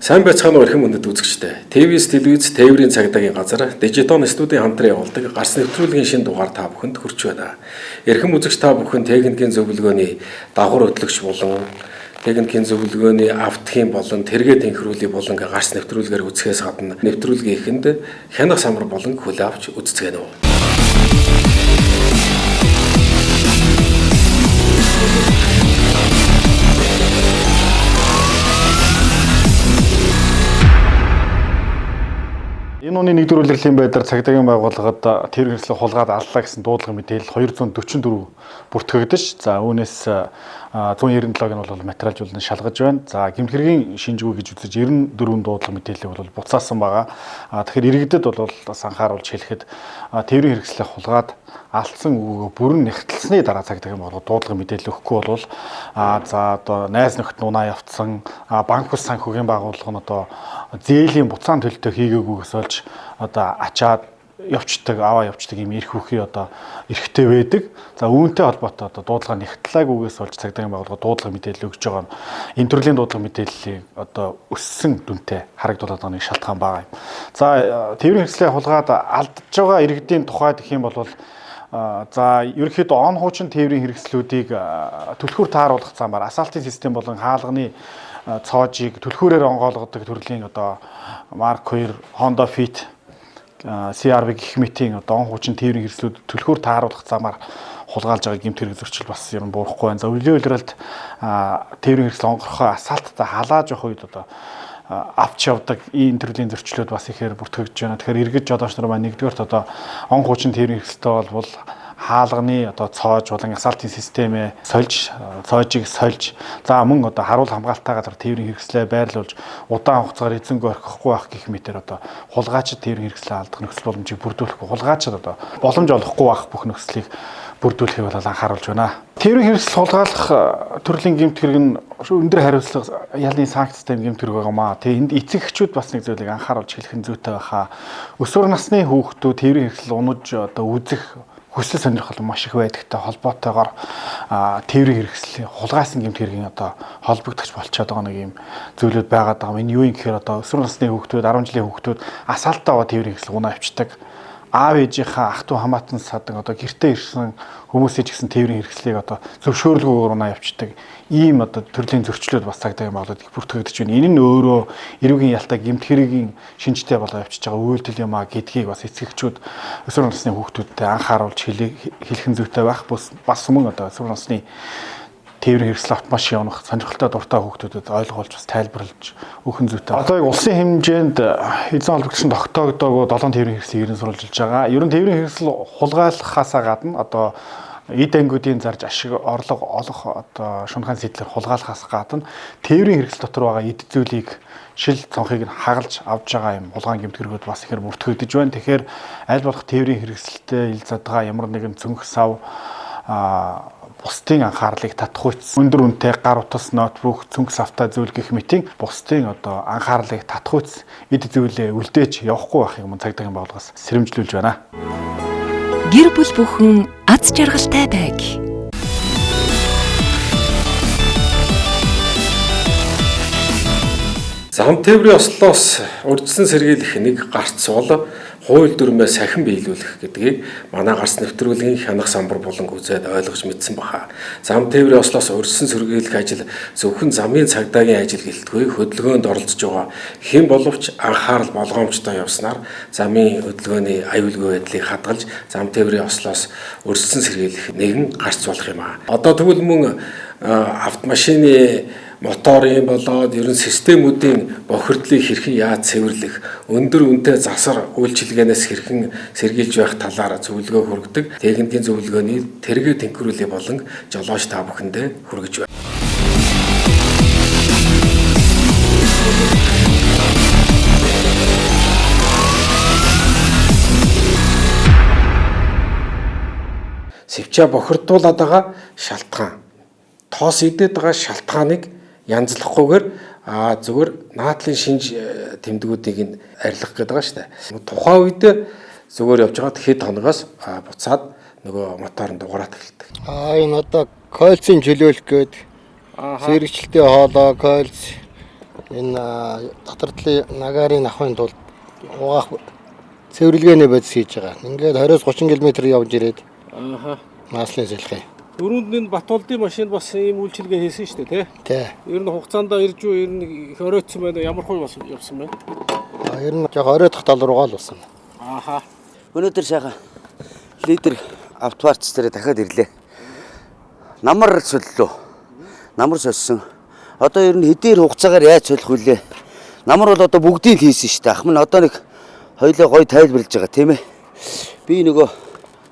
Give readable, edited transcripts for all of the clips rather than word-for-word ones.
Сайн байцгаана уу эрхэм хүндэт үзэгчдээ. ТV-с телевиз тээврийн цагдаагийн газар Дижитон студийн хамтран явуулдаг гарс нэвтрүүлгийн шинэ дугаар та бүхэнд хүрч байна. Эрхэм үзэгч та бүхэн техникийн зөвлөгөөний дагвар хөтлөгч болон техникийн зөвлөгөөний автхийн болон тэргээ тэнхрүүлэг болон гарс нэвтрүүлгээр үзэхээс гадна нэвтрүүлгийн эхэнд хянах самар болон хүлээ авч үзцгээнэ үү. Энэ оны 1-р улирлын байдлаар цагдаагийн байгууллагад тэр хэрэгслийг хулгаад аллаа гэсэн дуудлага мэдээлэл 244 бүртгэгдэж, за үүнээс 197-г нь бол материалжуулан шалгаж байна. За гэмтгэргийн шинжгүй гэж үзэж 94 дуудлага мэдээллийг бол буцаасан байгаа. Тэгэхээр иргэдэд бол бас анхааруулж хэлэхэд тэрийн хэрэгслийг хулгаад алдсан үгөө бүрэн нэгтэлсний дараа цагдаагийн байгууллага дуудлага мэдээлэл өгөхгүй бол за одоо найз нөхд нунаа явцсан банк ус санхүүгийн байгууллага нь одоо зээлийн буцаан төлөлтөө хийгээгүйгээс олж одоо ачаад явцдаг аваа явцдаг юм эрх үхий одоо эрхтэй байдаг. За үүнтэй холбоотой одоо дуудлага нэгтлаагүйгээс олж цагдаагийн байгууллага дуудлага мэдээлэл өгж байгаа нь энэ төрлийн дуудлага мэдээллийг одоо өссөн дүнтэй харагдуулаад байгаа нэг шалтгаан байгаа юм. За тэрийн хэрэгслээ хулгаад алдж байгаа иргэдийн тухайд гэх юм бол за ерөнхийдөө он хуучин тээврийн хэрэгслүүдийг түлхүүр тааруулах замаар асаалтын систем болон хаалганы цоожийг түлхүүрээр онгойлгодог төрлийн одоо Mark 2 Honda Fit CR-ыг гэх мэтийн одоо он хуучин тээврийн хэрэгслүүд түлхүүр тааруулах замаар хулгайлж байгаа гэмт хэрэг зөрчил бас юм буурахгүй байна. За үлийн улиралд тээврийн хэрэгсэл онгорхоо асаалттай халааж явах үед одоо авч явдаг энэ төрлийн зөрчлүүд бас ихээр бүртгэгдэж байна. Тэгэхээр иргэд жолооч нар маань нэгдүгээрт одоо он хуучин тээврийн хэрэгсэлтэй бол хаалганы одоо цоож болон асаалтын системээ цоожийг сольж за мөн одоо харуул хамгаалтаа газар тээврийн хэрэгслээ байрлуулж удаан хугацаагаар эзэнгүй орхихгүй байх гэх мэтээр одоо хулгайчид тээврийн хэрэгслээ алдах нөхцөл боломжийг бүрдүүлэхгүй хулгайчид одоо боломж олохгүй байх бүх нөхцөлийг бүрдүүлэхийг бол анхааруулж байна. Тээврийн хэрэгсэл хулгайлах төрлийн гэмт хэрэг нь өндөр хариуцлага ялны санкцтай гэмт хэрэг байгаамаа. Тэгээ энд эцэг эхчүүд бас нэг зүйлийг анхааруулж хэлэх нь зүйтэй байхаа. Өсвөр насны хүүхдүүд тээврийн хэрэгсэл унаж одоо үзэх хүсэл сонирхол маш их байдагтай холбоотойгоор тээврийн хэрэгслийн хулгайсан гэмт хэргийн одоо холбогдож болчиход байгаа нэг юм зүйлүүд байгаад байгаа. Энэ юу юм гэхээр одоо өсвөр насны хүүхдүүд 10 жилийн хүүхдүүд асаалтаа тээврийн хэрэгсэл унаа авчдаг. Аав ээжийнхээ ах トゥ хамаатан садаг одоо гэртээ ирсэн хүмүүсийн ч гэсэн тээврийн хэрэгслийг одоо зөвшөөрлгүйгээр унаа явцдаг ийм одоо төрлийн зөрчлүүд бас цагдаагийн байгууллагад бүртгэгдэж байна. Энэ нь өөрөө эрүүгийн ялтай гэмт хэргийн шинжтэй болоо явчихж байгаа үйлдэл юм а гэдгийг бас эцэгчүүд өсвөр насны хүүхдүүдтэй анхааруулж хэлэх нь зүйтэй байх. Бас мөн одоо өсвөр насны тээврийн хэрэгсэл автомаш явах сонирхолтой дуртай хүүхдүүдэд ойлгуулж бас тайлбарлаж өгөх нь зүйтэй. Одоо яг улсын хэмжээнд эзэн холбогдсон тогтоогдоогүй 7 тээврийн хэрэгслийг ерөн сурвалжилж байгаа. Ерөн тээврийн хэрэгсэл хулгайлахаасаа гадна одоо эд ангиудын зарж ашиг орлого олох одоо шунхайн сэтлэр хулгайлахаас гадна тээврийн хэрэгсэл дотор байгаа эд зүйлийг шил цонхыг нь хагалж авж байгаа юм хулгаан гэмт хэрэгүүд бас ихээр бүртгэгдэж байна. Тэгэхээр аль болох тээврийн хэрэгсэлтэй ил задгаа ямар нэгэн цөнх сав бусдын анхаарлыг татахуйц өндөр үнэтэй гар утас ноутбук цүнх савтай зүйл гэх мэтийн бусдын одоо анхаарлыг татахуйц эд зүйлээ үлдээж явахгүй байх юм цагдаагийн байгууллагаас сэрэмжлүүлж байна. Гэр бүл бүхэн аз жаргалтай байг. Зам тээврийн ослоос урьдчилан сэргийлэх нэг гарц бол хууль дүрмээ сахин биелүүлэх гэдгийг манай гарс нэвтрүүлгийн хянах самбар болон үзээд ойлгож мэдсэн баха. Зам тээврийн ослоос урьдчилан сэргийлэх ажил зөвхөн замын цагдаагийн ажил гэлтгүй хөдөлгөөнд оролцож байгаа хэн боловч анхаарал болгоомжтой явснаар замын хөдөлгөөний аюулгүй байдлыг хадгалж зам тээврийн ослоос урьдчилан сэргийлэх нэгэн гарц болох юм аа. Одоо тэгвэл мөн автомашины моторын болоод ерөн системүүдийн бохирдлыг хэрхэн яаж цэвэрлэх, өндөр үнэтэй засар үйлчилгээнээс хэрхэн сэргийлж байх талаар зөвлөгөө хүргэдэг техникийн зөвлөгөөний тэргээ тэнхрүүлэг болон жолооч та бүхэндээ хүргэж байна. Сэвчээ бохирдуулаад байгаа шалтгаан, тоос идээд байгаа шалтгааныг янзлахгүйгээр зүгээр наадлын шинж тэмдгүүдийг нь арилгах гэдэг байгаа шүү дээ. Тухайн үед зүгээр явж байгаад хэд хоногоос буцаад нөгөө моторын дугаараа тэлдэг. Энэ одоо койлцын чөлөөлөх гээд сэргийлтийн хоолой, койлц Энэ татартлын нагаарын авахын тулд угаах цэвэрлэгээний бодис хийж байгаа. Ингээд 20-30 км явж ирээд Ааха. нааслын сэлхээ. Дөрөнд энэ Батболдын машин бас ийм үйлчилгээ хийсэн шүү дээ, Тий. Ер нь хугацаанд ирж юу ер нь их оройтсон байна. Ямар хөө явсан байна? Ер нь жоо оройтох тал руугаа л болсон. Ааха. Өнөөдөр сайхан лидер автопарц дээр дахиад ирлээ. Намар солилоо. Намар сольсон. Одоо ер нь хэдийн хугацаагаар яаж солих вүлээ? Намар бол одоо бүгдийг хийсэн шүү дээ. Ах минь одоо нэг хоёлоо гой тайлбарлаж байгаа тийм ээ. Би нөгөө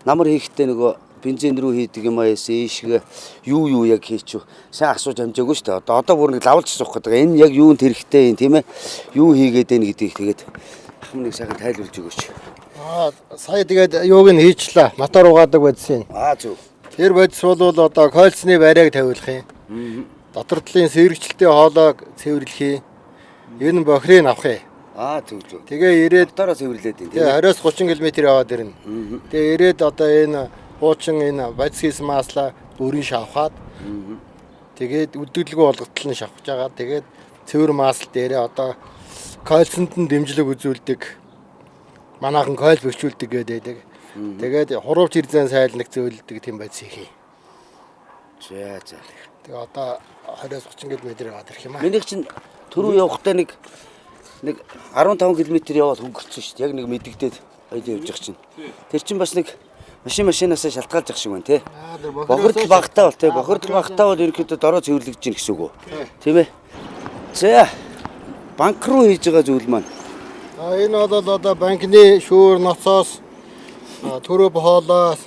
намар хийхдээ нөгөө бензин рүү хийдэг юм аяас ийшгээ юу яг хийчихв. Сайн асууж амжаагүй шүү дээ. Одоо бүр нэг лавлж суух гэдэг. Энэ яг юунд хэрэгтэй юм тийм ээ? Юу хийгээд байна гэдгийг тэгээд ах минь нэг сайхан тайлбарлаж өгөөч. Сая тэгээд юуг нь хийчлээ. Мотор угаадаг бодис юм. Зөв. Тэр бодис бол одоо койлцны барайг тавиулах юм. Дотордлын сэргэгчлэлтийн хоолойг цэвэрлэх юм. Энэ бохрыг авах юм. Зөв. Тэгээ ирээд Мотороо цэвэрлээд байна тэгээ 20-30 км яваад ирнэ. Тэгээ ирээд одоо энэ хуучин энэ бодис хийсэн маслаа бүрийн шавхаад тэгээд үдгэлгүй болготол нь шавхаж байгаа. Тэгээд цэвэр масл дээрээ одоо койлцонд нь дэмжлэг үзүүлдэг. Манайхан койл бэхжүүлдэг гэдэг. Тэгээд хурууч ирзэн сайлнаг зөөлдөг тийм бодис хийх юм. За. Тэгээ одоо 20-30 км яваад ирэх юм аа. Миний чинь түрүү явахдаа нэг 15 км яваад хөнгөрсөн шүү дээ. Яг нэг мэдэгдээд хоёул явж байгаа чинь. Тэр чинь бас нэг машинаас шалтгаалж ах шиг байна те. Бохирдол багтаа бол те. Бохирдол багтаа бол ерөнхийдөө дороо цэвэрлэгдэж гин гэсэн үг үү? Тийм ээ. За. Банк руу хийж байгаа зүйл маань. Энэ бол одоо банкны шүүр ноцоос төрөө хоолоос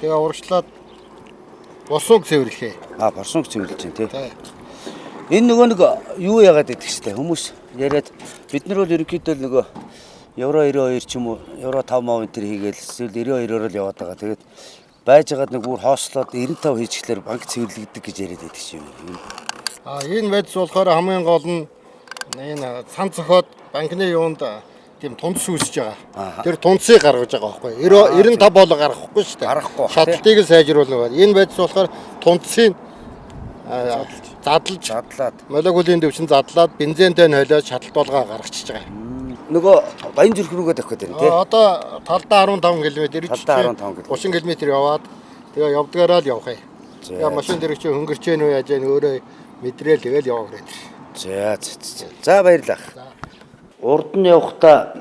тэгээ урагшлаад босонг цэвэрлэхээ. Борсонг цэвэрлэж байна те. Энэ нөгөө нэг юу яагаад гэдэг чтэй хүмүүс яриад бид нар бол ерөнхийдөө нөгөө евро 92 ч юм уу евро 5 мав энэ төр хийгээл эсвэл 92-оор л яваад байгаа. Тэгээд байж байгаад нэг бүр хоослоод 95 хийчихлээр банк цэвэрлэгддэг гэж яриад байдаг юм. Энэ бодис болохоор хамгийн гол нь энэ сан цохоод банкны юунд тийм тунц үүсэж байгаа. Тэр тунцыг гаргаж байгаа байхгүй. 95 болго гаргахгүй шүү дээ. Гаргахгүй. Шатлалтыг л сайжруулна. Энэ бодис болохоор тунцыг задлаад молекулын төвчин задлаад бензинтэй нь холиод шатлалт болгоо гаргачихж байгаа. Нөгөө Баян зүрх рүүгээ давхад байна тий. Одоо талдаа 15 км, Талдаа 15 км. 30 км яваад тэгээ явдгаараа л явах юм. Тэгээ машин дээр чи хөнгөрч гэнэ үү яаж гэнэ өөрөө мэдрээл тэгэл явах хэрэгтэй. За баярлалаа. Урд нь явахдаа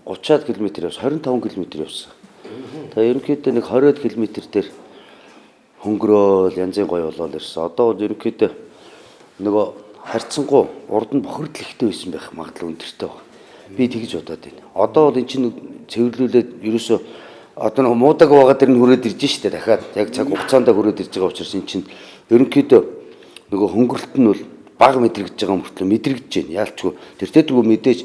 30-аад км явсан, 25 км явсан. Тэгээ ерөнхийдөө нэг 20-аад км дээр хөнгөрөөл янзын гоё болол ирсэн. Одоо бол ерөнхийдөө нөгөө харьцангуй урд нь бохирдол ихтэй байсан байх магадлал өндөртэй байна. Би тэгж бодоод байна. Одоо бол эн чинь цэвэрлүүлээд ерөөсөө одоо нэг муудаг байгаа дэр нь хүрээд ирж штэ дахиад яг цаг хугацаанд хүрээд ирж байгаа учраас эн чинь ерөнхийдөө нөгөө хөнгөрөлт нь бол бага мэдрэгдэж байгаа мөртлөө мэдрэгдэж байна. Яалчгүй тэр тэдгүү мэдээж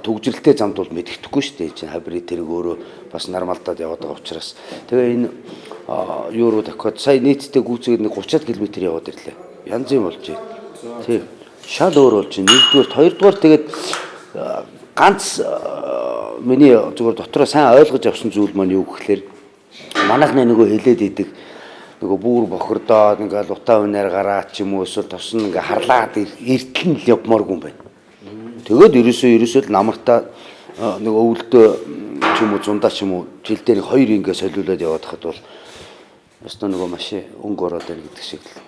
төгжрэлтэй замд бол мэддэхгүй штэ. Эн чинь хабрид тэрэг өөрөө бас нормалдаад яваад байгаа учраас тэгээ энэ юу руу дахиад сая нийтдээ гүйцээд нэг 30 км яваад ирлээ. Янз юм болж байна. Тийм. Шал өөр болж байна. Нэгдүгээр, хоёрдугаар тэгээд ганц миний зүгээр дотроо сайн ойлгож авсан зүйл маань юу гэхээр манайхны нөгөө хилээд идэг нөгөө бүр бохирдоод ингээл утаа үнээр гараад ч юм уу эсвэл тосн ингээ харлаад эртлэн л явмааргүй юм байна. Тэгээд ерөөсөө л намартаа нөгөө өвөлдөө ч юм уу зундаа ч юм уу жил дээр 2 ингээ солиулаад яваад хахад бол өстө нөгөө машин өнгө ороод байна гэдэг шиг л.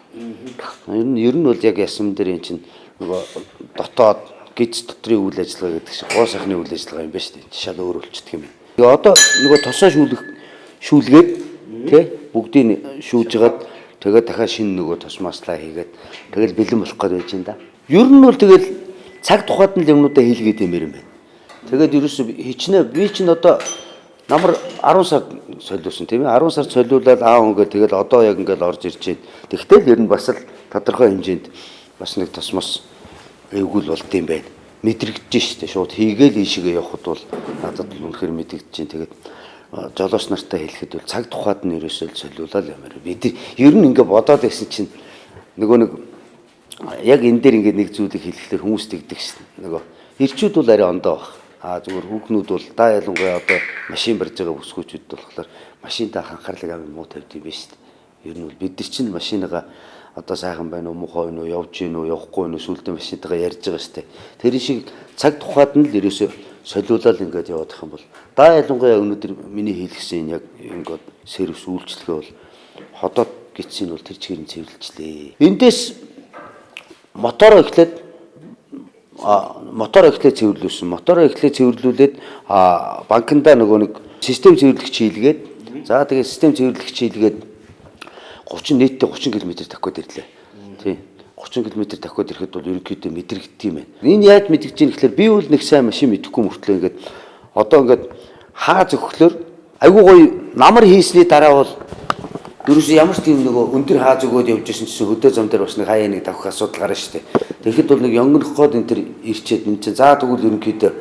Ер нь бол яг ясам дээр эн чинь нөгөө дотоод гиз дотрийн үйл ажиллагаа гэдэг шиг гоо сайхны үйл ажиллагаа юм байна шүү дээ. Шал өөр болчихдөг юм. Тэгээ одоо нөгөө тосоо шүүлгээд тий бүгдийг шүүжгаад тэгээд дахиад шинэ нөгөө тос маслаа хийгээд тэгэл бэлэн болох гээд байж энэ да. Ер нь бол тэгэл цаг тухайд нь юмнуудаа хийлгээд юм байна. Тэгээд ерөөсөө хичнээн би чинь одоо намар 10 сар солиулсан тийм ээ 10 сар солиулаад өнгөө тэгэл одоо яг ингээл орж ирж байна. Тэгтэл ер нь бас л тодорхой хэмжээнд бас нэг тосмос эвгүүл болд юм байна. Мэдрэгдэж штэ шууд хийгээл ийшээгээ явхад бол надад үнэхээр мэдэгдэж чинь тэгээд жолооч нартай хэлэхэд бол цаг тухайд нь ерөөсөө солиулаад ямар бид ер нь ингээ бодоод байсан чинь нөгөө нэг яг энэ дээр ингээ нэг зүйлийг хэлэхлээр хүмүүс тэгдэг шин нөгөө ирчүүд бол арай ондоо баг. Зүгээр хүүхнүүд бол да ялангуяа одоо машин барьж байгаа бүсгүүчүүд болохоор машинтаа анхаарлыг амин муу тавьд юм байна шүү дээ. Ер нь бол бид нар чинь машинагаа одоо сайхан байна уу, муухай байна уу, явж гин үү, явахгүй байна уу, сүлдэн машинтайгаа ярьж байгаа штэ. Тэр шиг цаг тухайд нь л ерөөсөө солиулаад ингээд яваад их юм бол даа ялангуяа өнөөдөр миний хэлсэн яг ингээд сервис үйлчлэгээ бол ходоод гитсийн бол тэр чигээр нь цэвэрлжлээ. Эндээс мотороо эхлээд цэвэрлүүлсэн. Мотороо эхлээд цэвэрлүүлээд банкнда нөгөө нэг систем цэвэрлэгч хийлгээд за тэгээ систем цэвэрлэгч хийлгээд 30 нийтдээ 30 км давхад ирлээ. Тийм. 30 км давхад ирэхэд бол ерөнхийдөө мэдрэгддэг юм байна. Энэ яаж мэдгэж ийм гэхээр би бол нэг сайн машин мэдэхгүй мөртлөө ингээд одоо ингээд хаа зөвхлөөр айгуу гоё намар хийсний дараа бол ерөөсөө ямар ч тийм нөгөө өндөр хаа зүгөөд явж исэн чинь хөдөө зам дээр бас нэг хаяа нэг давах асуудал гарна шүү дээ. Тэгэхэд бол нэг янгонох гээд энэ төр ирчээд энэ чинь заа тэгвэл ерөнхийдөө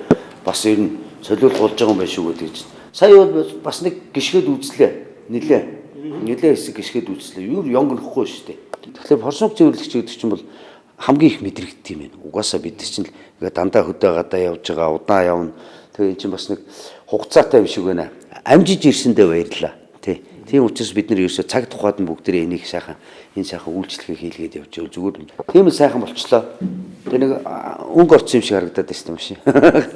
бас ер нь солиулах болж байгаа юм байна шүү гэдэг чинь. Сая бол бас нэг гიშгэд үзлээ. Нилээ хэсэг гიშгэд үзлээ. Юу янгонохгүй шүү дээ. Тэгэхээр хорсонг цэвэрлэгч гэдэг чинь бол хамгийн их мэдрэгддэг юм байна. Угаасаа бид чинь ингээ дандаа хөдөө гадаа явж байгаа, удаан явна. Тэгээ эн чинь бас нэг хугацаатай юм шиг байна. Амжиж ирсэндээ баярлалаа. Тийм учраас бид нэр ерөөсөө цаг тухайд нь бүгдээ энийг сайхан үйлчлэгээ хийлгээд явж байгаа. Зүгээр тийм л сайхан болчлоо. Тэр нэг өнгө орсон юм шиг харагдаад байсан юм шиг.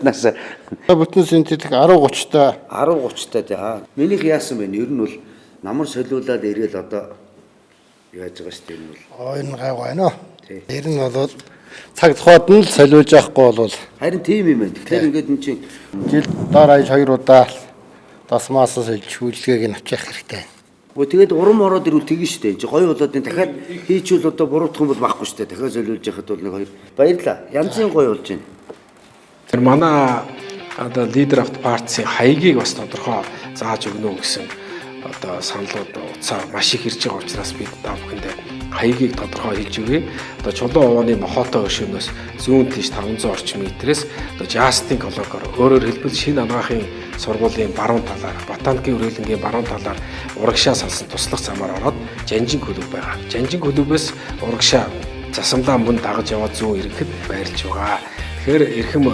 Нааса бүтэн синтетик 10-30 та. Минийх яасан бэ? Ер нь бол намар солиулаад ирээл одоо яаж байгаа шүү дээ энэ бол. Энэ гай байна. Тэр нь бол цаг тухайд нь л солиулж явахгүй бол харин тийм юм байна. Тэгэхээр ингээд энэ чинь жил доор аяж 2 удаа тасмаас солиж үйлчлэгийг нь авчих хэрэгтэй. Тэгээд урам ороод ирвэл тэгнэ шүү дээ. Чи гоё болоод энэ дахиад хийчихвэл одоо буруутах юм бол байхгүй шүү дээ. Дахиад солиулж яхад бол нэг хоёр баярлаа. Янзын гоё болж байна. Тэр манай одоо лидер авто партийн хаягийг бас тодорхой зааж өгнө гэсэн одоо саналууд уцаа маш их ирж байгаа учраас бид та бүхэндээ хаягийг тодорхой хийж өгье. Одоо чулуун овооны мохотой өшөөнөөс зүүн тийш 500 орчим метрээс одоо Жастин колокор өөрөөр хэлбэл шинэ анагаахын сургуулийн баруун талаар, ботаникийн хүрээлэнгийн баруун талаар урагшаа салсан туслах замаар ороод Жанжин клуб байгаа. Жанжин клубээс урагшаа засамлаа мөн дагаж яваад зүүн ирэхэд байрлаж байгаа. Тэгэхээр эрхэм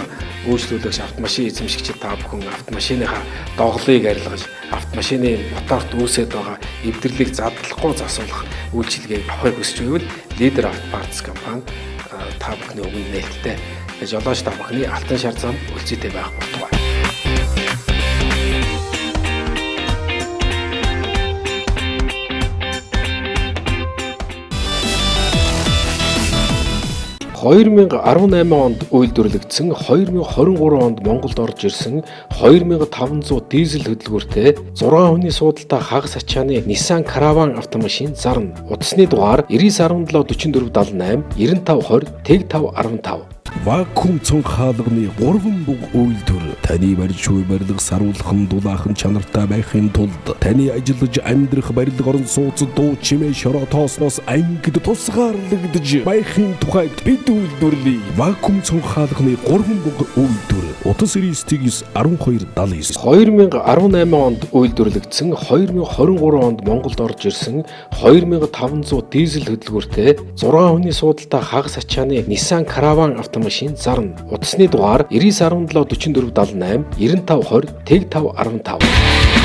үйлчлүүлэгч автомашин эзэмшигчид та бүхэн автомашиныхаа доголыг арилгаж автомашины моторт үүсээд байгаа эвдэрлийг задлахгүй засуулах үйлчилгээг авахыг хүсэж байвал Leader Auto Parts компани та бүхний өмнө нээлттэй жолооч та бүхний алтан шар зам үлцээтэй байх болтугай. $2018 онд үйлдвэрлэгдсэн 2023 онд Монголд орж ирсэн 2500 дизель хөдөлгөөртэй 6 хүний суудалтай хагас ачааны Nissan Caravan автомашин зарна. Утасны дугаар 99174478 9520 5515. Вакуум цонх хаалганы 3 бүг үйлдвэр таны барьж буй барилга саруулхан дулаахан чанартай байхын тулд таны ажиллаж амьдрах барилга орон сууц дуу чимээ шороо тоосноос ангид тусгаарлагдж байхын тухайд бид үйлдвэрлэе. Вакуум цонх хаалганы 3 бүг үйлдвэр утас 991279 2018 онд үйлдвэрлэгдсэн 2023 онд Монголд орж ирсэн 2500 дизель хөдөлгөөртэй 6 хүний суудалтай хагас ачааны Nissan Caravan автомашин зарна. Утасны дугаар 99174478 9520 5515.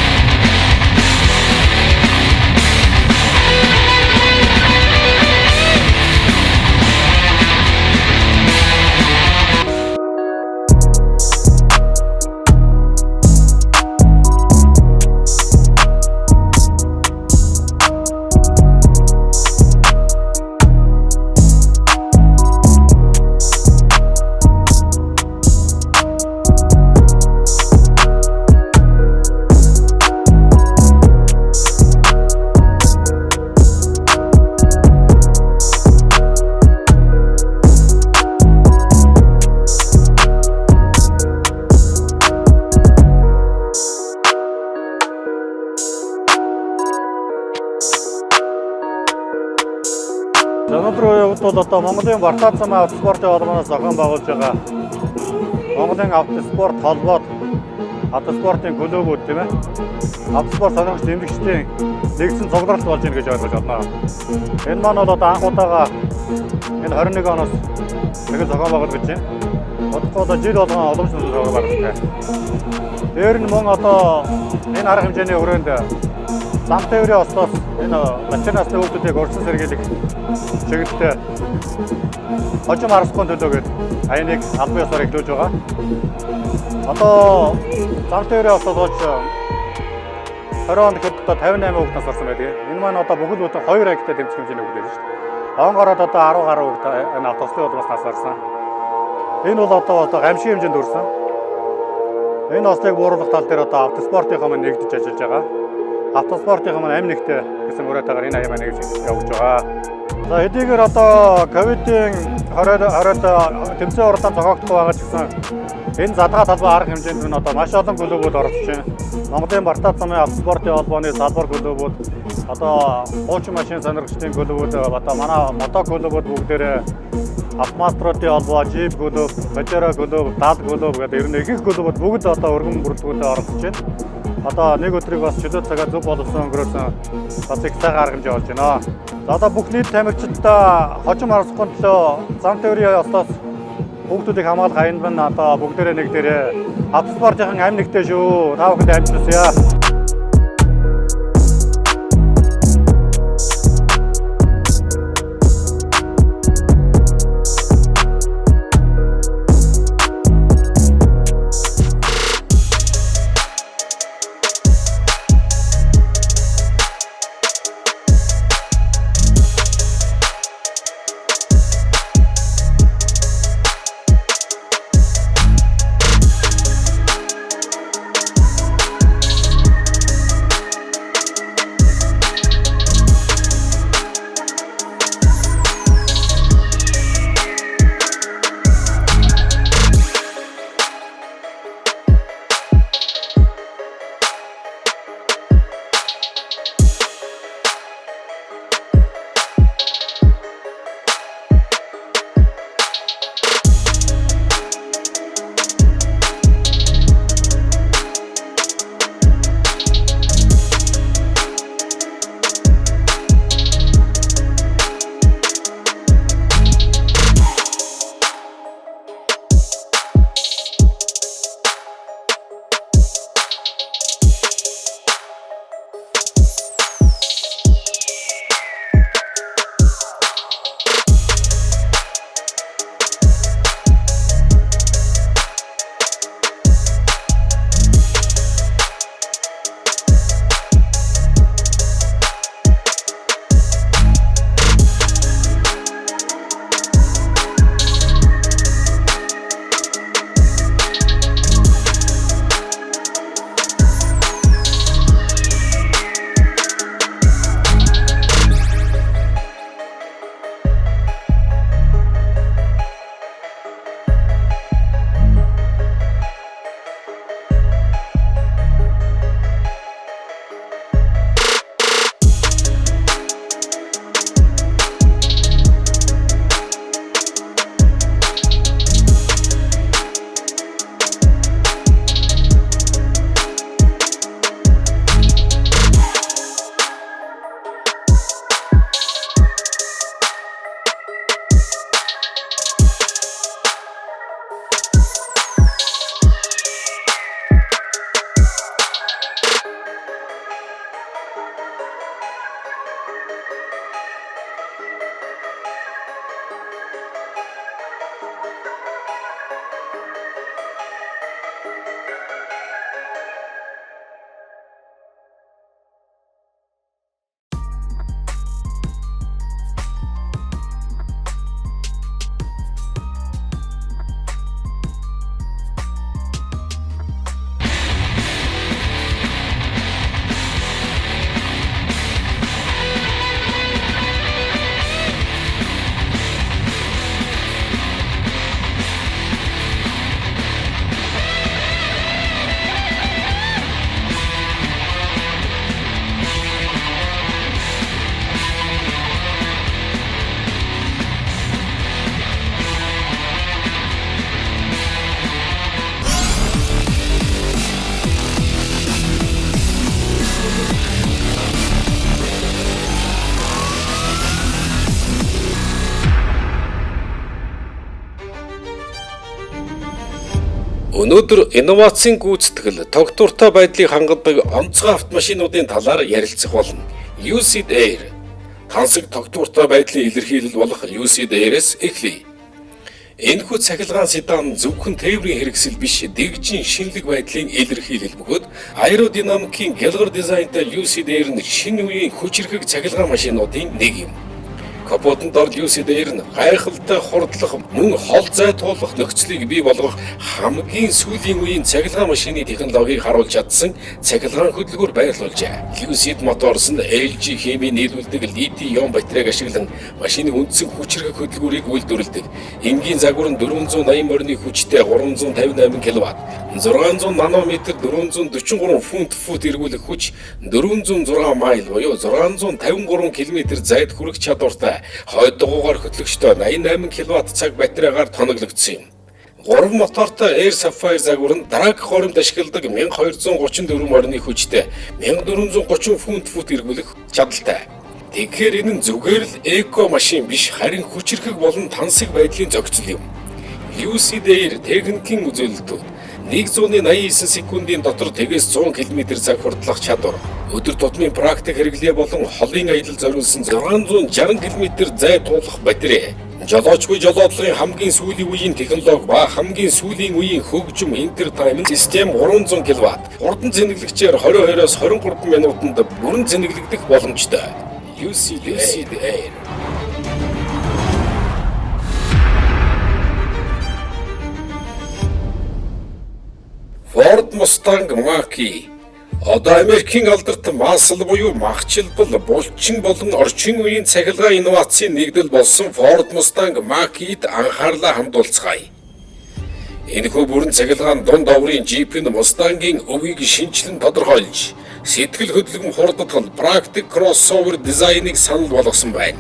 Өнөөдрийн үед бол одоо Монголын Бартаацсан автоспортын холбооноос зохион байгуулж байгаа Монголын автоспорт холбоод автоспортын клубүүд тийм ээ. Автоспорт сонирхогч эмэгчдийн нэгдсэн цугларалт болж ийн гэж ойлгож байна. Энэ маань бол одоо анх удаага энэ 21 оноос нэг зохион байгуулж байна. Одохгүй одоо жил болгон олонч зохион байгуулдаг. Дээр нь мөн одоо энэ арга хэмжээний өрөөнд зам тээврийн ослоос энэ бацхан насны хүүхдүүдийг урьдчилан сэргийлэх чиглэлтэй хожим харсгын төлөө гээд аяныг албан ёсоор эхлүүлж байгаа. Одоо зам тээврийн ослоос 20 онд гэхэд одоо 58 хүүхд нас орсон байдаг. Энэ маань одоо бүгд бүтэн 2 ангитай тэмцэх хэмжээний хүүхд байдаг шүү дээ. Онгороод одоо 10 гаруй хүүхд энэ автослын улмаас нас орсон. Энэ бол одоо гамшиг хэмжээнд өрсөн. Энэ ослыг бууруулах тал дээр одоо автоспортынхаа маань нэгдэж ажиллаж байгаа. Автоспортынхаа маань амь нэгтэй гэсэн мөрөөдөөр энэ аяа маань нэгж явж байгаа. За хэдийгээр одоо ковидын 20 тэмцээн уралдаан зохиогдох байгаа ч гэсэн энэ задгаа талбай арга хэмжээнд нь одоо маш олон клубүүд оролцож байна. Монголын Бартаа замын автоспортын холбооны салбар клубүүд, одоо хуучин машин сонирхчдын клубүүд, одоо манай мотоклубүүд бүгдээрээ автомаструудын холбоо, жип клуб, бажара клуб, дад клуб гэдэг ер нь их клубүүд бүгд одоо өргөн бүрэлдэхүүнээр оролцож байна. Одоо нэг өдрийг бас чөлөө цагаар зөв боловсон өнгөрөөсөн бас их цаг арга хэмжээ болж байна. За одоо бүх нийт тамирчидаа хожим харсгын төлөө зам тээврийн ослоос хүүхдүүдийг хамгаалах аян байна. Одоо бүгдээрээ нэг дээрээ автоспортын амь нэгтэй шүү. Та бүхэнд амжилт. Өнөөдөр инновацийн гүйцэтгэл, тогтвортой байдлыг хангадаг онцгой автомашинуудын талаар ярилцах болно. Lucid Air тансаг тогтвортой байдлын илэрхийлэл болох Lucid Air-с эхлэе. Энэхүү цахилгаан седан зөвхөн тээврийн хэрэгсэл биш, дэгжин шинэлэг байдлын илэрхийлэл бөгөөд аэродинамикийн гялгар дизайнтай Lucid Air нь шинэ үеийн хүчирхэг цахилгаан машинуудын нэг юм. Капотын дор Lucid Air нь гайхалтай хурдлах, мөн хол зай туулах нөхцөлийг бий болгох хамгийн сүүлийн үеийн цахилгаан машины технологиг харуулж чадсан цахилгаан хөдөлгүүр байрлуулжээ. Lucid Motors нь LG химийн нийлүүлдэг литий-ион батарейг ашиглан машины үндсэн хүчирхэг хөдөлгүүрийг үйлдвэрлэдэг. Энгийн загвар нь 480 морины хүчтэй 358 кВт, 600 нанометр 443 фут эргүүлэх хүч, 406 майл буюу 653 км зайд хүрэх чадвартай хойд дугуугаар хөтлөгчтэй 88 кВт цаг батарейгаар тоноглогдсон юм. 3 мотортой Air Sapphire загвар нь драг хоримд ашигладаг 1234 морины хүчтэй 1430 фут эргүүлэх чадaltaй. Тэгэхээр энэ нь зүгээр л эко машин биш, харин хүчирхэг болон тансаг байдлын зохицол юм. Lucid Air техникийн үзүүлэлтүүд 189 секундын дотор тэгээс 100 км/цаг хурдлах чадвар, өдөр тутмын практик хэрэглээ болон холын аялал зориулсан 660 км зай туулах батарей, жолоочгүй жолоодлогын хамгийн сүүлийн үеийн технологи ба хамгийн сүүлийн үеийн хөгжим Entertainment систем 300 кВт, хурдан зэнэглэгчээр 22-оос 23 минутанд бүрэн зэнэглэгдэх боломжтой. Lucid Air. Ford Mustang Mach-E одоо Америкийн алдарт масл буюу махчилбал, булчин болон орчин үеийн цахилгаан инновацийн нэгдэл болсон Ford Mustang Mach-E-д анхаарлаа хандуулцгаая. Энэхүү бүрэн цахилгаан дунд оврын Jeep-ийн Mustang-ийн өвийг шинчлэн тодорхойлж, сэтгэл хөдлөм хурдтал практик кроссовер дизайныг санал болгосон байна.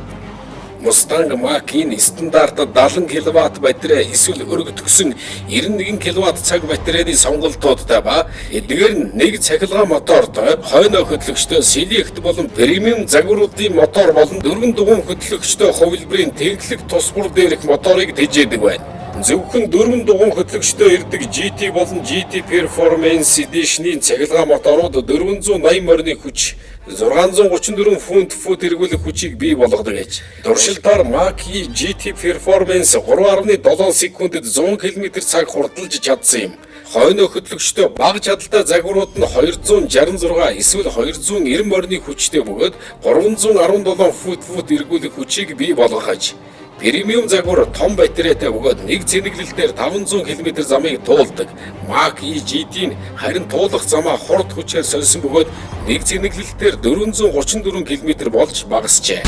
Mustang Mach-E-ийн стандарт 70 кВт батарей эсвэл өргөтгсөн 91 кВт цаг батарейны сонголтуудтай ба эдгээр нь нэг цахилгаан мотортой, хойно хөтлөгчтэй Select болон премиум загваруудын мотор болон 4 дугуйн хөтлөгчтэй хувилбарын тэнхлэг тус бүр дээрх моторыг тэжээдэг байна. Зөвхөн 4 дугуйн хөтлөгчтэй ирдэг GT болон GT Performance Edition-ийн цахилгаан моторууд 480 морины хүч, 634 фут эргүүлэх хүчийг бий болгодог гэж. Туршилтаар Mach-E GT Performance 3.7 секундэд 100 км/цаг хурдалж чадсан юм. Хойно хөтлөгчтэй бага чадалтай загварууд нь 266 эсвэл 290 морины хүчтэй бөгөөд 317 фут эргүүлэх хүчийг бий болгож, премиум загвар том батарейтай бөгөөд нэг зэнэглэлээр 500 км замыг туулдаг. Mach-E GT-ийн харин туулах замаа хурд хүчээр сольсон бөгөөд нэг зэнэглэлээр 434 км болж багасжээ.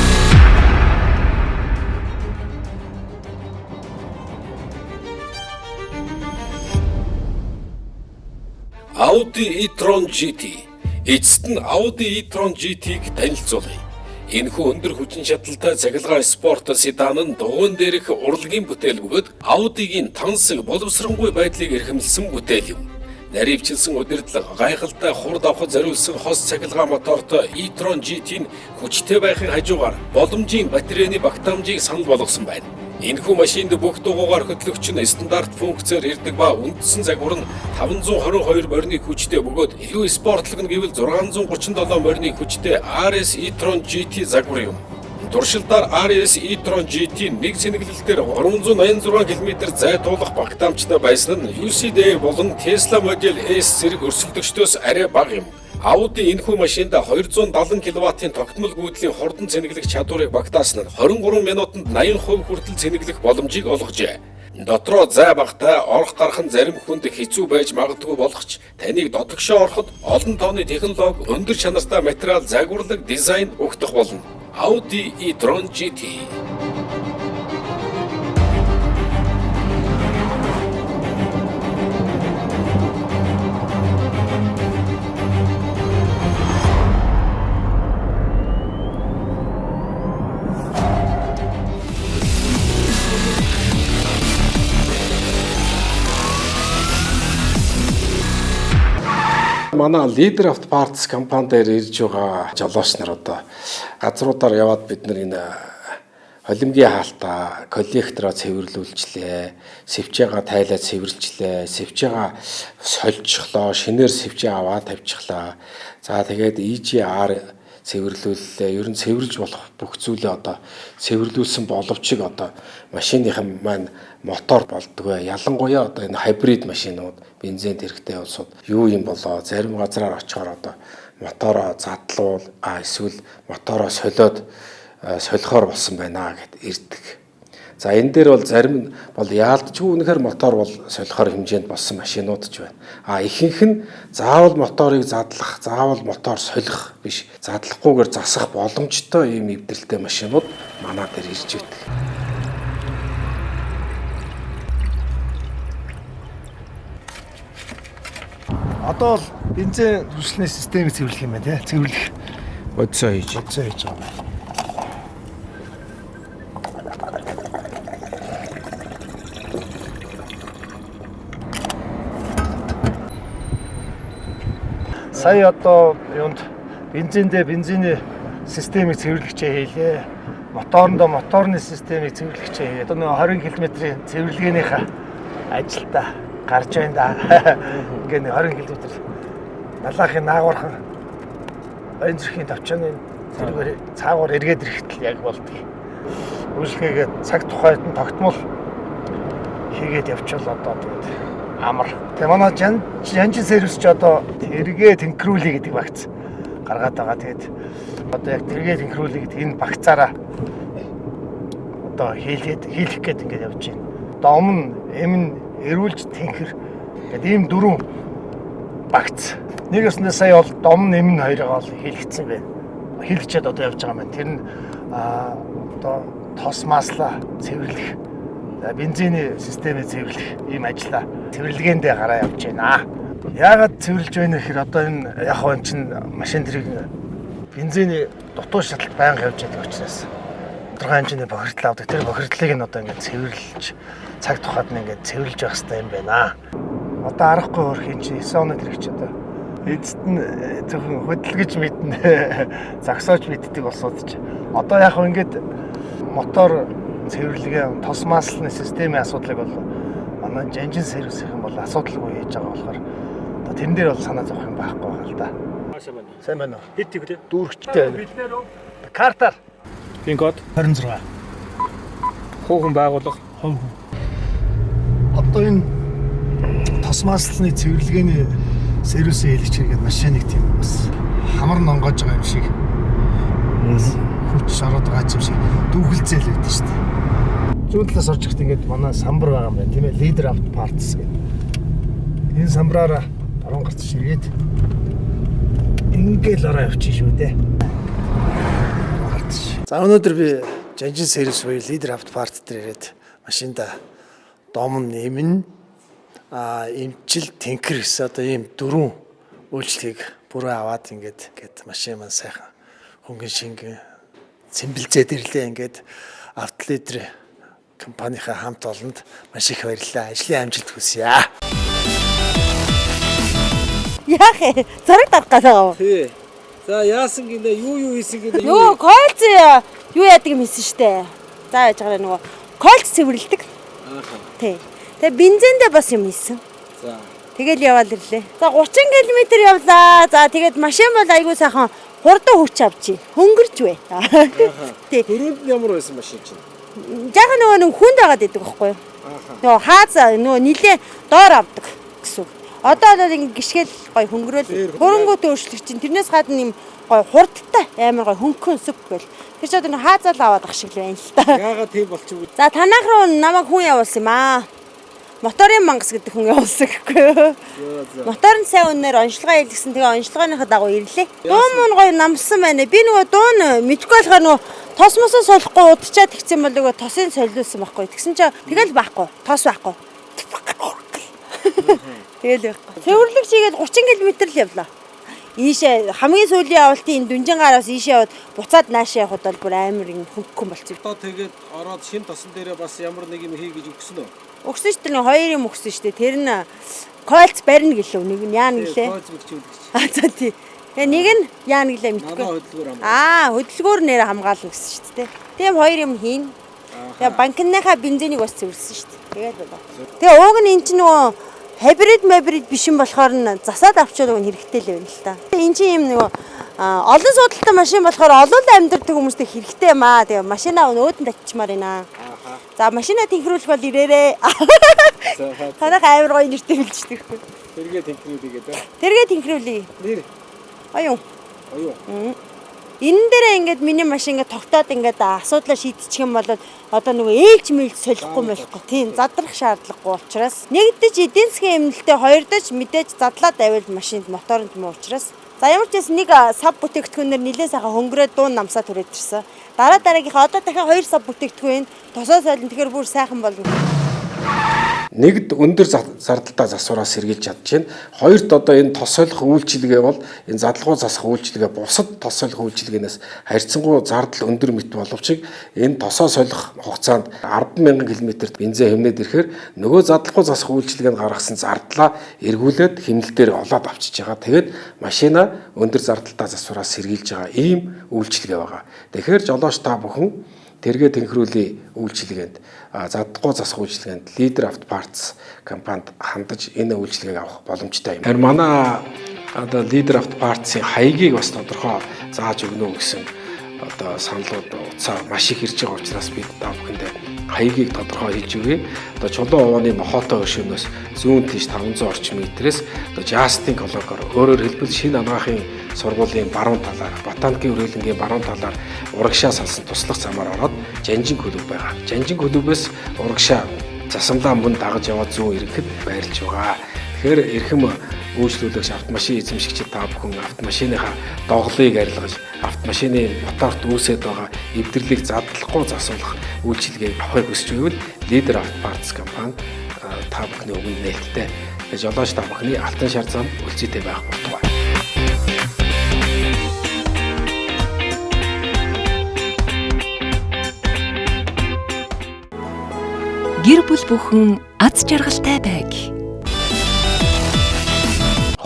Audi e-tron GT. Эцэст нь Audi e-tron GT-г танилцуулъя. Энэхүү өндөр хүчин чадалтай цахилгаан спорт седан нь дугуйн дээрх урлагийн бүтээл бөгөөд Audi-гийн тансаг боловсронгуй байдлыг эрхэмлсэн бүтээл юм. Наривчилсан удирдлага, гайхалтай хурд авахд зориулсан хос цахилгаан мотортой e-tron GT-ийн хүчтэй байхын хажуугаар боломжийн батарейны багтаамжийг санал болгосон байна. Энэхүү машинд бүх дугуйгаар хөтлөгч нь стандарт функцээр ирдэг ба үндсэн загвар нь 522 морины хүчтэй бөгөөд илүү спортлог нь гэвэл 637 морины хүчтэй RS e-tron GT загвар юм. Туршилтаар RS e-tron GT нэг зэнэглэлээр 386 км зай туулах багтаамжтай байсан нь Lucid Air болон Tesla Model S зэрэг өрсөлдөгчдөөс арай бага юм. Audi энэхүү машинд 270 кВт-ийн тогтмол гүйдлийн хурдан зэнэглэх чадварыг багтаасан нь 23 минутанд 80% хүртэл зэнэглэх боломжийг олгожээ. Дотроо зай багтай орох гарах нь зарим хүнд хэцүү байж магадгүй болох ч таныг дотогшоо ороход олон тооны технологи, өндөр чанартай материал, загварлаг дизайн өгдөх болно. Audi e-tron GT. Манай Leader of Parts компани дээр ирж байгаа жолооч нар одоо газруудаар яваад бид нар энэ холимгийн хаалтаа коллектороо цэвэрлүүлжлээ. Сэвчээга тайлаад цэвэрлжлээ. Сэвчээга сольжглоо, шинээр сэвчээ аваад тавьчихлаа. За тэгээд EGR цэвэрлүүллээ. Ер нь цэвэрлж болох бүх зүйлээ одоо цэвэрлүүлсэн боловч одоо машиныхан маань мотор болдгоо. Ялангуяа одоо энэ хибрид машинууд, бензинд хэрэгтэй улсууд юу юм болоо зарим газраар очихоор одоо мотороо задлуул эсвэл мотороо солиод солихоор болсон байна гэд ирдэг. За энэ дээр бол зарим нь бол яалтчгүй үнэхээр мотор бол солихоор хэмжээнд болсон машинууд ч байна. Ихэнх нь заавал моторыг задлах, заавал мотор солих биш, задлахгүйгээр засах боломжтой ийм эвдэрэлтэй машинууд манай дээр ирж байдаг. Одоо бол бензин түлхний системийг цэвэрлэх юм байна тий. Цэвэрлэх. Бодисоо хийж байгаа байна. Сая одоо юунд бензиний системийг цэвэрлэгчээ хийлээ. Моторондоо моторны системийг цэвэрлэгчээ хийлээ. Одоо нэг 20 км-ийн цэвэрлэгээнийхээ ажилдаа гарч байна да. Ингээд 20 км далаахын наагуурхан баян зэрхийн тавчааны зэрэгээр цаагуур эргээд ирэхдээ яг болдгийг. Үйлчлэгээд цаг тухайд нь тогтмол хийгээд явчихвал одоо тэгээд амар. Тэгээ манай жанжин сервис ч одоо тэргээ тэнхрүүлээ гэдэг багц гаргаад байгаа. Тэгээд одоо яг тэргээ тэнхрүүлээ гэдэг энэ багцаараа одоо хийлэх гээд ингээд явж байна. Одоо өмнө эмн эрүүлж тэнхэр гэдэг ийм 4 багц. Нэгэснээ сая бол дом эмн хоёроо бол хийлгэсэн байна. Хийлгчээд одоо явж байгаа юм байна. Тэр нь одоо тос масла цэвэрлэх, бензиний системээ цэвэрлэх ийм ажлаа цэвэрлэгээндээ гараа явж байна. Яагаад цэвэрлж байна гэхээр одоо энэ яг энэ чинь машин тэрийг бензиний дутуу шаталт байнга явж байгаа учраас тодорхой хэмжээний бохирдол авдаг. Тэр бохирдлыг нь одоо ингээд цэвэрлж цаг тухайд нь ингээд цэвэрлж явах хэрэгтэй юм байна. Одоо аргагүй хөрх юм чи 9 оноо тэрэг ч одоо эцэст нь зөвхөн хөдөлгөж мэднэ, загсааж мэддэг болсод ч одоо яг ингээд мотор цэвэрлэгээ тос маслны системийн асуудлыг бол манай жанжин сервисийн бол асуудалгүй хийж байгаа болохоор одоо тэрэн дээр бол санаа зовох юм байхгүй байгаа л да. Сайн байна уу? Хэд тийм үү? Дүүрэгчтэй байна. Картаар. Пин код 26. Хүүхэн байгуулга хов. Одоо энэ тос маслны цэвэрлэгээний сервисийн хэлэгч гэдэг машиныг тийм бас хамар нонгож байгаа юм шиг. Хүч шараад байгаа юм шиг дүүхэлцээл байдаг шүү дээ. Зүүн талаас орж ихт ингээд манай самбар байгаа юм байна тийм ээ, Leader Auto Parts гэдэг. Энэ самбараараа орон гарч ширгээд ингээл ороо явчих шүү дээ. За өнөөдөр би жанжин сервис буюу Leader Auto Parts дээр ирээд машинда дом нэмэн эмчил тэнхэр гэсэн одоо ийм 4 үйлчлэгийг бүрээ аваад ингээд машин маань сайхан хөнгөн шингэн цэмбэлзээд ирлээ. Ингээд Автолидер компанийнхаа хамт олонд маш их баярлалаа. Ажлын амжилт хүсье. Яах вэ? Зураг тавих гэдэг. Тий. За яасан гинэ юу хийсэн гинэ? Юу кольц юу яадаг юм хийсэн штэ. За яаж байгаа нөгөө кольц цэвэрлдэг. Тий. Тэгээ бензиндээ бас юм хийсэн. За. Тэгэл яваал ирлээ. За 30 км явлаа. За тэгээд машин бол айгүй сайхан хурдан хүч авчи. Хөнгөрч бай. Тий. Төрөнд ямар байсан машин чинь? Жага нөгөө хүнд байгаад идэг байхгүй юу? Нөгөө хааз нөгөө нилээ доор авдаг гэсэн. Одоо бол ингэ гიშгэл гой хөнгөрөөл хөрөнгөтэй өөрчлөлт чинь тэрнээс гадна юм гой хурдтай амар гой хөнгөн сүп гэл. Тэр ч одоо хаазаал аваад ах шиг л байна л та. Яагаад тийм болчих вэ? За танах руу намайг хүн явуулсан юм аа. Моторын мангас гэдэг хүн явуулсан гэхгүй юу? Мотор нь сайн үнээр онцлогоо хийлгсэн. Тэгээ онцлогооныхаа дагуу ирлээ. Дуу мөн гоё намсан байна. Би нөгөө дуу нь мэдгүй болохоор нөгөө тос мосоо солихгүй удачаад тэгсэн бол нөгөө тосын солиулсан байхгүй. Тэгсэн чинь тэгэл байхгүй. Тос байхгүй. Тэгэл байхгүй. Цэвэрлэг чигээд 30 км л явлаа. Ийшээ хамгийн сүүлийн явалтын энэ дүнжин гараас ийшээ яваад буцаад наашаа явахд бол бүр амар юм хөнгөн болчих. Одоо тэгээд ороод шин тосон дээрээ бас ямар нэг юм хий гэж өгсөн үү? Өгсөн шүү дээ. 2 юм өгсөн шүү дээ. Тэр нь кольц барина гэлөө. Нэг нь яана гэлээ. Кольц бичүүлдэг. За тий. Тэгээ нэг нь яана гэлээ мэдгүй. Хөдөлгөөр нэр хамгаална гэсэн шүү дээ. Тийм хоёр юм хийн. Тэгээ банкныхаа бензинийг бас цэвэрсэн шүү дээ. Тэгээд болоо. Тэгээ ууг нь эн чинь нөгөө хибрид биш юм болохоор нь засаад авчаад өгөх хэрэгтэй л байна л та. Эн чинь юм нөгөө олон суудалтай машин болохоор олон амьдрэх хүмүүстэй хэрэгтэй юм аа. Тэгээ машинаа өөдөнд татчмаар байна. За машинаа тэнхрүүлэх бол ирээрээ. Танах амар гоё нэртэй билждэг. Тэргээ тэнхрүүлээ гэдэг. Тэргээ тэнхрүүлээ. Нэр. Оюун. Энэ дээрээ ингээд миний машин ингээд тогтоод ингээд асуудлаа шийдчих юм бол одоо нөгөө ээлж мэлж солихгүй болохгүй. Тийм задрах шаардлагагүй учраас нэгдэж эдийн засгийн эмнэлтэд хоёрдож мэдээж задлаад авил машинд моторонд муу учраас за ямар ч байсан нэг сав бүтээгдэхүүнээр нэлээд сайхан хөнгөрөөд дуун намсаа түрээд ирсэн. Дараагийнхаа одоо дахиад 2 сав бүтээгдэхүүн тосоо сойлон тэгэхээр бүр сайхан болно. Нэгд өндөр зардалтай засвараас сэргийлж чадж байна. Хоёрт одоо энэ тос солих үйлчилгээ бол энэ задлгуу засах үйлчилгээ бусад тос солих үйлчилгээнээс харьцангуй зардал өндөр мэт боловч энэ тосоо солих хугацаанд 10,000 км бензин хэмнээд ирэхээр нөгөө задлгуу засах үйлчилгээнд гаргасан зардлаа эргүүлээд хэмнэлтээр олоод авчиж байгаа. Тэгээд машина өндөр зардалтай засвараас сэргийлж байгаа ийм үйлчилгээ байгаа. Тэгэхээр жолооч та бүхэн тэргээ тэнхрүүлийн үйлчилгээнд задгуу засах үйлчилгээнд Leader Auto Parts компанид хандаж энэ үйлчилгээг авах боломжтой юм. Тэгэхээр манай одоо Leader Auto Parts-ийн хаягийг бас тодорхой зааж өгнө гэсэн одоо саналууд утсаа маш их ирж байгаа учраас бид та бүхэндээ хаягийг тодорхой хийж өгье. Одоо чулуун овооны мохоотой өршөөнөөс зүүн тийш 500 орчим метрээс одоо Justin коллокор өөрөөр хэлбэл шинэ анагаахын сургуулийн баруун талаар, ботаникийн хүрээлэнгийн баруун талаар урагшаа салсан туслах замаар ороод Жанжин клуб байгаа. Жанжин клубээс урагшаа засамлаа мөн дагаж яваад зүүн ирэхэд байрлаж байгаа. Тэгэхээр эрхэм үйлчлүүлэгч автомашин эзэмшигчид та бүхэн автомашиныхаа доголыг арилгаж, автомашины моторт үүсээд байгаа эвдэрлийг задлахгүй засуулах үйлчилгээг авахыг хүсэж байвал Leader Auto Parts компани та бүхний өмнө нээлттэй. Жолооч та бүхний алтан шар зам үлцээтэй байх болтугай. Гэр бүл бүхэн аз жаргалтай байг.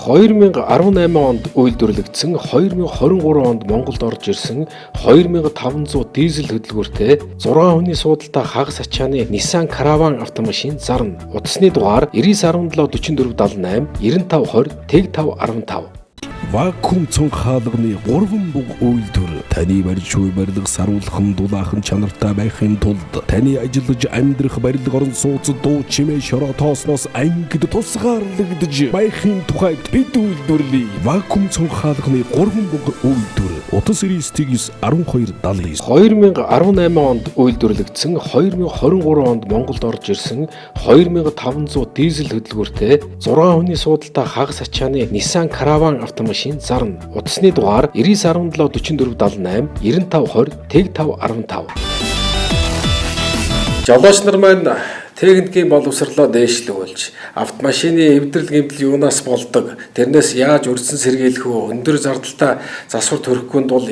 2018 онд үйлдвэрлэгдсэн 2023 онд Монголд орж ирсэн 2500 дизель хөдөлгөөртэй 6 хүний суудалтай хагас ачааны Nissan Caravan автомашин зарна. Утасны дугаар 99174478 9520 8515. Вакуум цонх хаалганы 3 бүг үйлдвэр таны барьж буй барилга саруулхан дулаахан чанартай байхын тулд таны ажиллаж амьдрах барилга орон сууцад дуу чимээ шороо тоосноос ангид тусгаарлагдж байхын тухайд бид үйлдвэрлэе. Вакуум цонх хаалганы 3 бүг үйлдвэр утас 991279 2018 онд үйлдвэрлэгдсэн 2023 онд Монголд орж ирсэн 2500 дизель хөдөлгөөртэй 6 хүний суудалтай хагас ачааны Nissan Caravan автомашин зарна. Утасны дугаар 99174478 9520 8515. Жолооч нар маань техникийн боловсролоо дээшлүүлж автомашины эвдрэл гэмтэл юунаас болдог, тэрнээс яаж өрсөн сэргийлэх вэ, өндөр зардалтай засвар төрөхгүй тул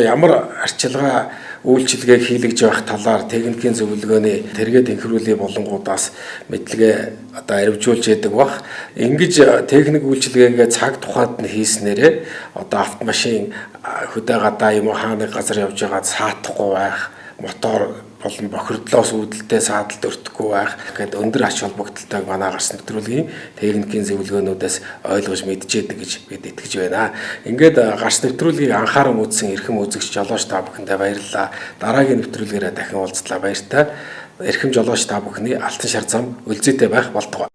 ямар арчилгаа үйлчилгээг хийлгэж байх талаар техникийн зөвлөгөөний тэргээ тэнхрүүлийн болонгуудаас мэдлэгээ одоо аривжуулж яадаг бах. Ингэж техник үйлчилгээгээ цаг тухайд нь хийснээрээ одоо автомашин хөдөө гадаа юм уу хааны газар явж байгаа саатахгүй байх, мотор болон бохирдлоос үүдэлтэй саадалд өртөхгүй байх гэдэг өндөр ач холбогдолтойг манай гарс нэвтрүүлгийн техникийн зөвлөгөөнүүдээс ойлгож мэдчихэдэг гэж бид итгэж байна. Ингээд гарс нэвтрүүлгийг анхааран үзсэн эрхэм үзэгч жолооч та бүхэндээ баярлалаа. Дараагийн нэвтрүүлгээрээ дахин уулзлаа баяртай. Эрхэм жолооч та бүхний алтан шар зам үлзээтэй байх болтугай.